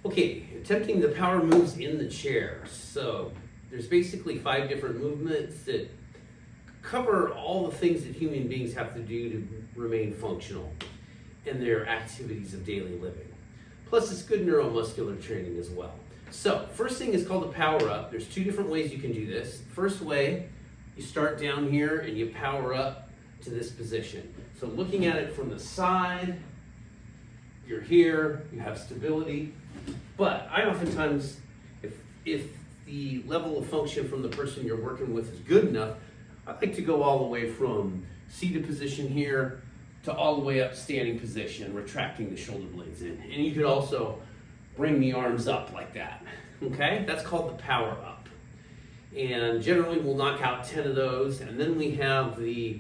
Okay, attempting the power moves in the chair. So there's basically 5 different movements that cover all the things that human beings have to do to remain functional in their activities of daily living. Plus, it's good neuromuscular training as well. So, first thing is called a power up. There's 2 different ways you can do this. First way, you start down here and you power up to this position. So looking at it from the side, you're here, you have stability. But I oftentimes, if the level of function from the person you're working with is good enough, I like to go all the way from seated position here to all the way up standing position, retracting the shoulder blades in. And you could also bring the arms up like that. Okay, that's called the power up. And generally we'll knock out 10 of those. And then we have the,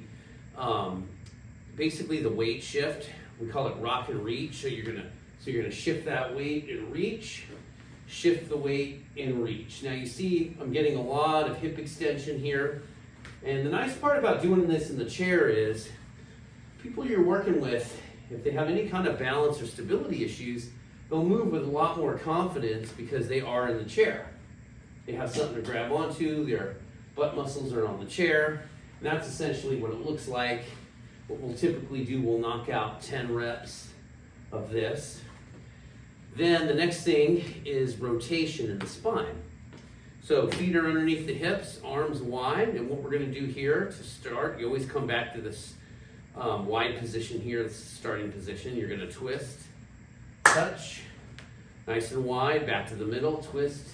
basically the weight shift. We call it rock and reach. So you're gonna shift that weight and reach, shift the weight and reach. Now you see I'm getting a lot of hip extension here. And the nice part about doing this in the chair is people you're working with, if they have any kind of balance or stability issues, they'll move with a lot more confidence because they are in the chair. They have something to grab onto, their butt muscles are on the chair, and that's essentially what it looks like. What we'll typically do, we'll knock out 10 reps of this. Then the next thing is rotation in the spine. So feet are underneath the hips, arms wide, and what we're gonna do here to start, you always come back to this wide position here, this starting position. You're gonna twist, touch, nice and wide, back to the middle, twist,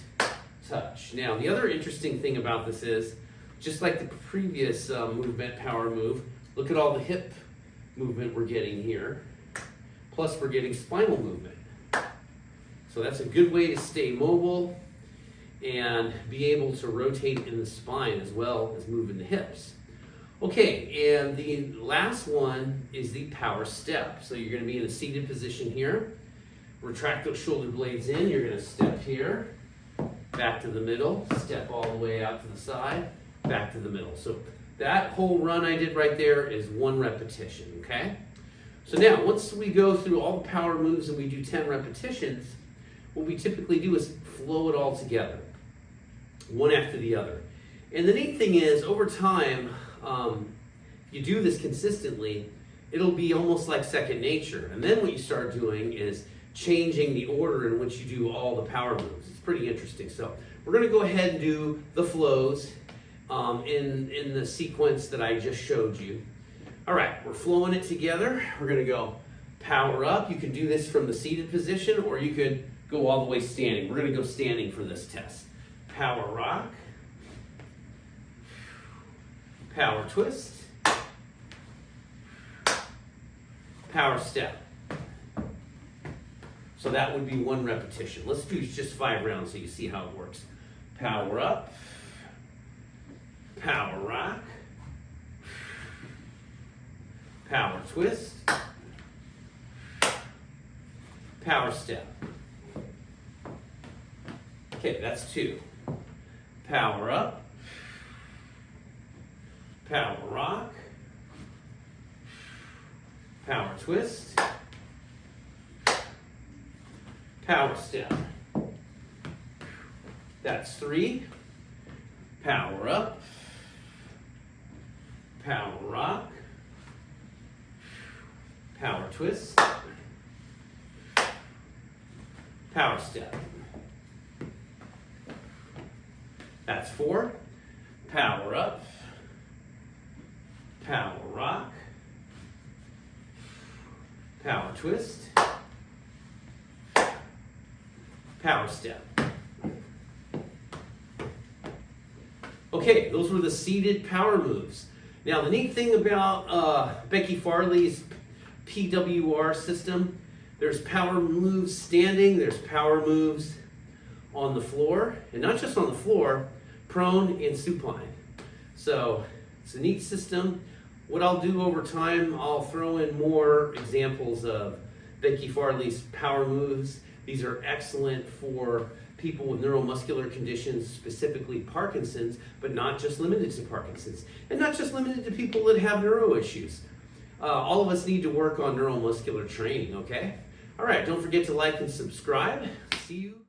touch. Now, the other interesting thing about this is, just like the previous movement, power move, look at all the hip movement we're getting here, plus we're getting spinal movement. So that's a good way to stay mobile and be able to rotate in the spine as well as moving the hips. Okay, and the last one is the power step. So you're gonna be in a seated position here, retract those shoulder blades in, you're gonna step here, back to the middle, step all the way out to the side, back to the middle. So that whole run I did right there is 1 repetition, okay? So now, once we go through all the power moves and we do 10 repetitions, what we typically do is flow it all together, one after the other. And the neat thing is, over time, if you do this consistently, it'll be almost like second nature. And then what you start doing is changing the order in which you do all the power moves. It's pretty interesting. So we're going to go ahead and do the flows in the sequence that I just showed you. All right, we're flowing it together. We're going to go power up. You can do this from the seated position, or you could go all the way standing. We're going to go standing for this test. Power rock, power twist, power step. So that would be 1 repetition. Let's do just 5 rounds so you see how it works. Power up, power rock, power twist, power step. Okay, that's 2. Power up, power rock, power twist, power step. That's 3. Power up, power rock, power twist, power step. That's 4. Power up, power rock, power twist, power step. Okay, those were the seated power moves. Now, the neat thing about Becky Farley's PWR system, there's power moves standing, there's power moves on the floor, and not just on the floor, prone and supine. So it's a neat system. What I'll do over time, I'll throw in more examples of Becky Farley's power moves. These are excellent for people with neuromuscular conditions, specifically Parkinson's, but not just limited to Parkinson's, and not just limited to people that have neuro issues. All of us need to work on neuromuscular training, okay? All right, don't forget to like and subscribe. See see you.